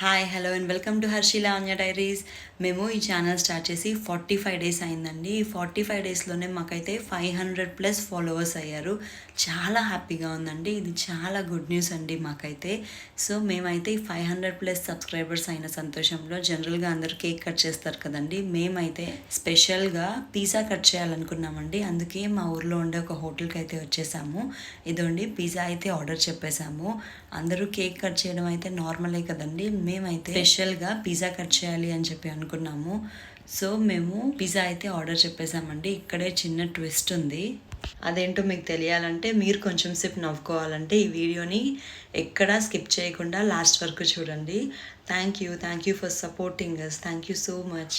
Hi hello and welcome to Harshila Aanya diaries. మేము ఈ channel start చేసి 45 డేస్ అయిందండి. ఈ 45 డేస్లోనే మాకైతే 500+ ఫాలోవర్స్ అయ్యారు. చాలా హ్యాపీగా ఉందండి. ఇది చాలా గుడ్ న్యూస్ అండి మాకైతే. సో మేమైతే 500+ సబ్స్క్రైబర్స్ అయిన సంతోషంలో జనరల్గా అందరూ కేక్ కట్ చేస్తారు కదండి, మేమైతే స్పెషల్గా పిజ్జా కట్ చేయాలనుకున్నామండి. అందుకే మా ఊర్లో ఉండే ఒక హోటల్కి అయితే వచ్చేసాము. ఇదండి పిజ్జా అయితే ఆర్డర్ చెప్పేశాము. అందరూ కేక్ కట్ చేయడం అయితే నార్మలే కదండి, మేమైతే స్పెషల్గా పిజ్జా కట్ చేయాలి అని చెప్పి అనుకున్నాము. సో మేము పిజ్జా అయితే ఆర్డర్ చెప్పేసామండి. ఇక్కడే చిన్న ట్విస్ట్ ఉంది. అదేంటో మీకు తెలియాలంటే, మీరు కొంచెం సేపు నవ్వుకోవాలంటే ఈ వీడియోని ఎక్కడా స్కిప్ చేయకుండా లాస్ట్ వరకు చూడండి. Thank you for supporting us. Thank you so much.